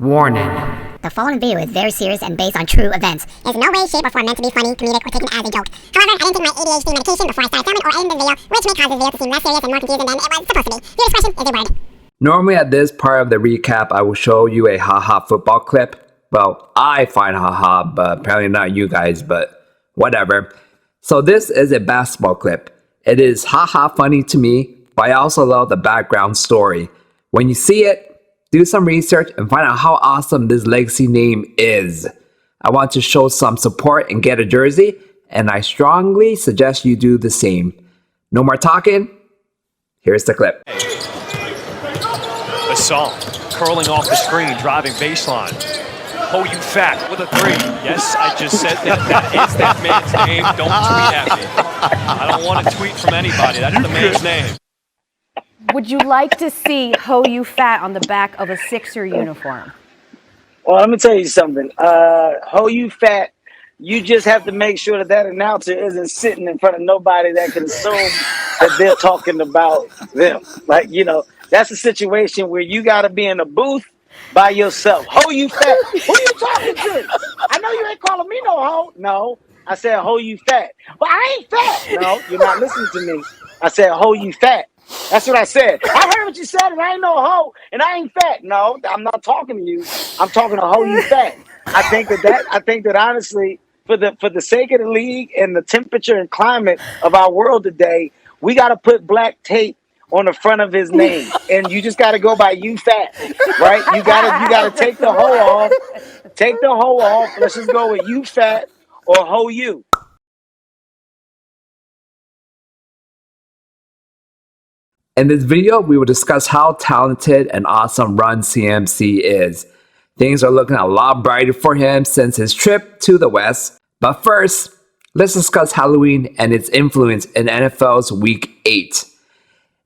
Warning. The following video is very serious and based on true events. It's no way, shape, or form meant to be funny, comedic, or taken as a joke. However, I didn't take my ADHD medication before I started filming or editing the video, which may cause this video to seem less serious and more confusing than it was supposed to be. Your discretion is advised. Normally at this part of the recap, I will show you a haha football clip. Well, I find haha, but apparently not you guys, but whatever. So this is a basketball clip. It is haha funny to me, but I also love the background story. When you see it, do some research and find out how awesome this legacy name is. I want to show some support and get a jersey, and I strongly suggest you do the same. No more talking, here's the clip. Assault, curling off the screen, driving baseline. Oh, you fat with a three. Yes, I just said that. That is that man's name. Don't tweet at me. I don't want to tweet from anybody. That's the man's name. Would you like to see Ho You Fat on the back of a Sixer uniform? Well, let me tell you something. Ho You Fat, you just have to make sure that that announcer isn't sitting in front of nobody that can assume that they're talking about them. Like, you know, that's a situation where you got to be in a booth by yourself. Ho You Fat. Who you talking to? I know you ain't calling me no ho. No, I said Ho You Fat. But I ain't fat. No, you're not listening to me. I said Ho You Fat. That's what I said. I heard what you said, and I ain't no hoe, and I ain't fat. No, I'm not talking to you. I'm talking to Ho You Fat. I think that honestly, for the sake of the league and the temperature and climate of our world today, we got to put black tape on the front of his name, and you just got to go by You Fat, right? You gotta take the hoe off. Take the hoe off. Let's just go with You Fat or Ho You. In this video, we will discuss how talented and awesome Run CMC is. Things are looking a lot brighter for him since his trip to the West. But first, let's discuss Halloween and its influence in NFL's Week 8.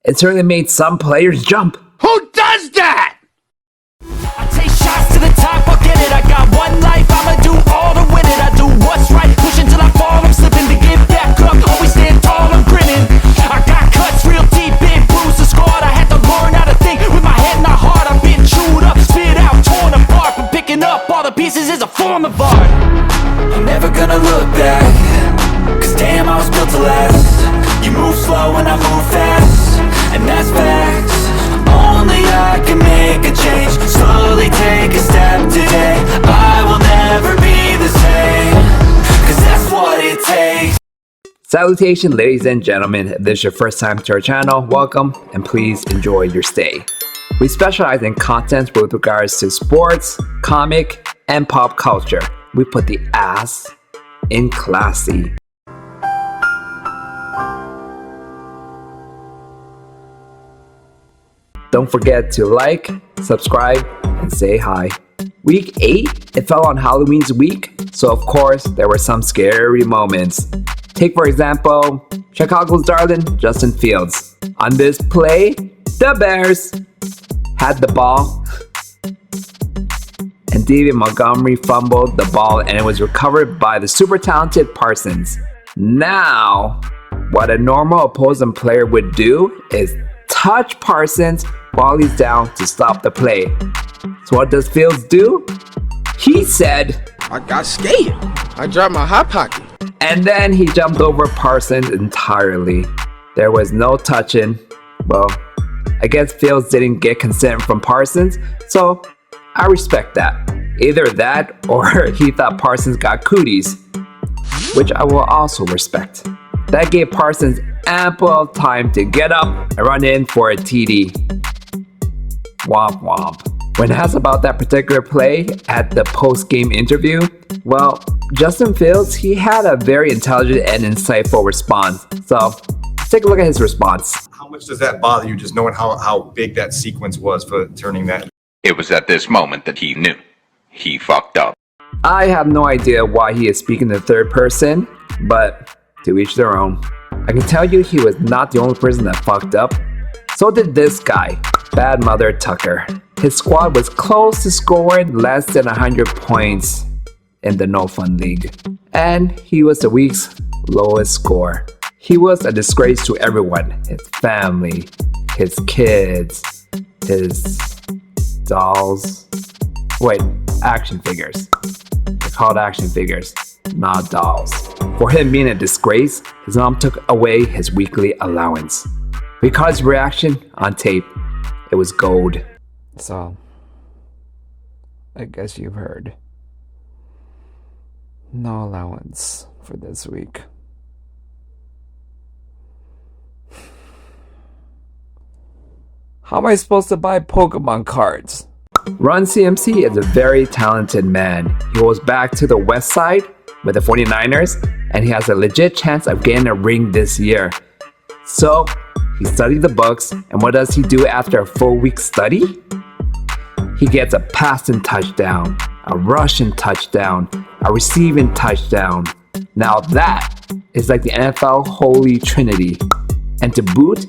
It certainly made some players jump. Who does that? I take shots to the top, I'll get it. I got one life, I'ma do all to win it. I do what's right, push until I fall. I'm slipping to get back up, always stand tall, I'm grinning. I got cuts real deep, big bruises scarred. I had to learn how to think with my head not hard. I've been chewed up, spit out, torn apart. But picking up all the pieces is a form of art. I'm never gonna look back, cause damn, I was built to last. You move slow and I move fast, and that's facts. Only I can make a change, slowly take a step today. I will never be the same, cause that's what it takes. Salutation, ladies and gentlemen. If this is your first time to our channel, welcome and please enjoy your stay. We specialize in content with regards to sports, comic, and pop culture. We put the ass in classy. Don't forget to like, subscribe, and say hi. Week 8, it fell on Halloween's week, so of course there were some scary moments. Take for example, Chicago's darling, Justin Fields. On this play, the Bears had the ball, and David Montgomery fumbled the ball and it was recovered by the super talented Parsons. Now, what a normal opposing player would do is touch Parsons while he's down to stop the play. So what does Fields do? He said, I got scared. I dropped my hot pocket. And then he jumped over Parsons entirely. There was no touching. Well, I guess Fields didn't get consent from Parsons, so I respect that. Either that or he thought Parsons got cooties, which I will also respect. That gave Parsons ample time to get up and run in for a TD. Womp womp. When asked about that particular play at the post-game interview, well, Justin Fields, he had a very intelligent and insightful response. So, let's take a look at his response. How much does that bother you, just knowing how big that sequence was for turning that? It was at this moment that he knew. He fucked up. I have no idea why he is speaking in third person, but to each their own. I can tell you he was not the only person that fucked up. So did this guy, Bad Mother Tucker. His squad was close to scoring less than 100 points in the No Fun League. And he was the week's lowest score. He was a disgrace to everyone. His family, his kids, his dolls, Wait, action figures. They're called action figures, not dolls. For him being a disgrace, his mom took away his weekly allowance. We caught his reaction on tape. It was gold. So, I guess you've heard. No allowance for this week. How am I supposed to buy Pokemon cards? Run CMC is a very talented man. He goes back to the West Side with the 49ers, and he has a legit chance of getting a ring this year. So, he studied the books, and what does he do after a full week study? He gets a passing touchdown, a rushing touchdown, a receiving touchdown. Now that is like the NFL Holy Trinity. And to boot,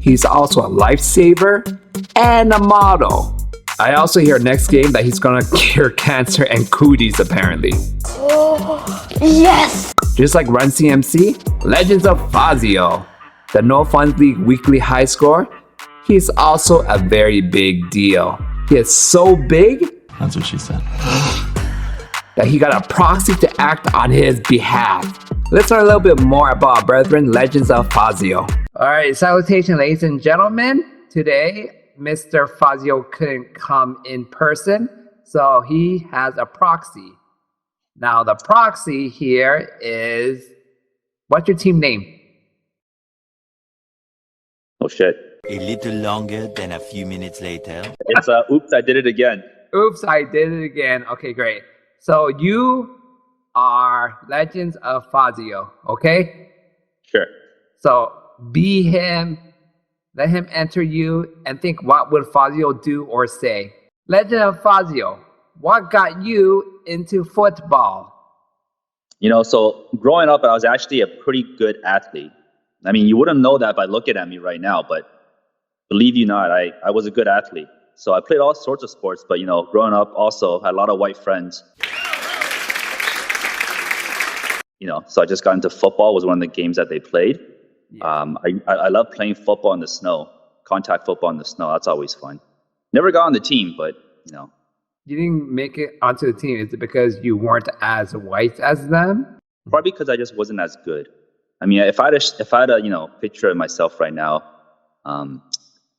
he's also a lifesaver and a model. I also hear next game that he's gonna cure cancer and cooties apparently. Oh, yes! Just like Run CMC, Legends of Fazio, the No Fun League weekly high score, he's also a very big deal. He is so big, that's what she said, that he got a proxy to act on his behalf. Let's learn a little bit more about our brethren, Legends of Fazio. Alright, salutation ladies and gentlemen. Today, Mr. Fazio couldn't come in person, so he has a proxy. Now the proxy here is, what's your team name? Oh shit. A little longer than a few minutes later. It's oops, I did it again. Oops, I did it again. Okay, great. So you are Legends of Fazio, okay? Sure. So be him, let him enter you, and think what would Fazio do or say. Legend of Fazio, what got you into football? You know, so growing up, I was actually a pretty good athlete. I mean, you wouldn't know that by looking at me right now, but believe you not, I was a good athlete. So I played all sorts of sports, but you know, growing up also had a lot of white friends. You know, so I just got into football, was one of the games that they played. Yeah. I love playing football in the snow, contact football in the snow. That's always fun. Never got on the team, but you know. You didn't make it onto the team. Is it because you weren't as white as them? Probably because I just wasn't as good. I mean, if I had a you know picture of myself right now,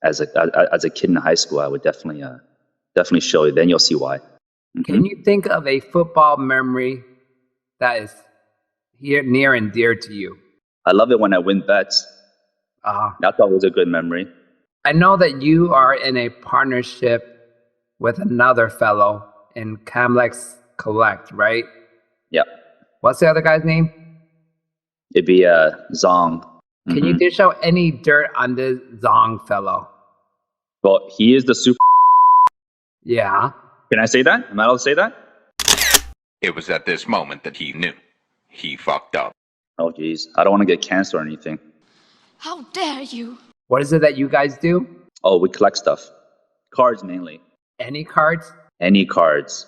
as a kid in high school, I would definitely show you. Then you'll see why. Mm-hmm. Can you think of a football memory that is here near and dear to you? I love it when I win bets. That's always a good memory. I know that you are in a partnership with another fellow in Camlex Collect, right? Yeah. What's the other guy's name? It'd be Zong. Mm-hmm. Can you dish out any dirt on this Zong fellow? Well, he is the super. Yeah. Can I say that? Am I allowed to say that? It was at this moment that he knew. He fucked up. Oh, geez. I don't want to get cancer or anything. How dare you? What is it that you guys do? Oh, we collect stuff. Cards mainly. Any cards? Any cards.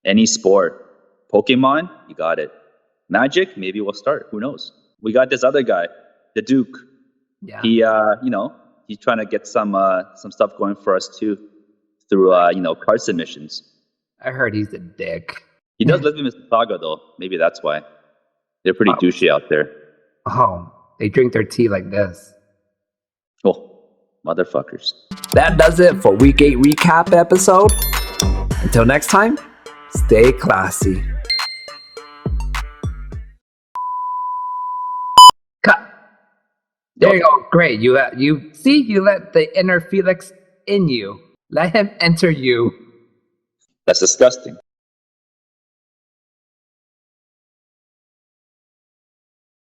Any sport. Pokemon? You got it. Magic? Maybe we'll start. Who knows? We got this other guy, the Duke. Yeah. He, you know, he's trying to get some stuff going for us too, through you know, card submissions. I heard he's a dick. He does live in Mississauga though. Maybe that's why. They're pretty douchey out there. Oh, they drink their tea like this. Oh, motherfuckers. That does it for Week 8 recap episode. Until next time, stay classy. Cut. There you go. Great. You let the inner Felix in you. Let him enter you. That's disgusting.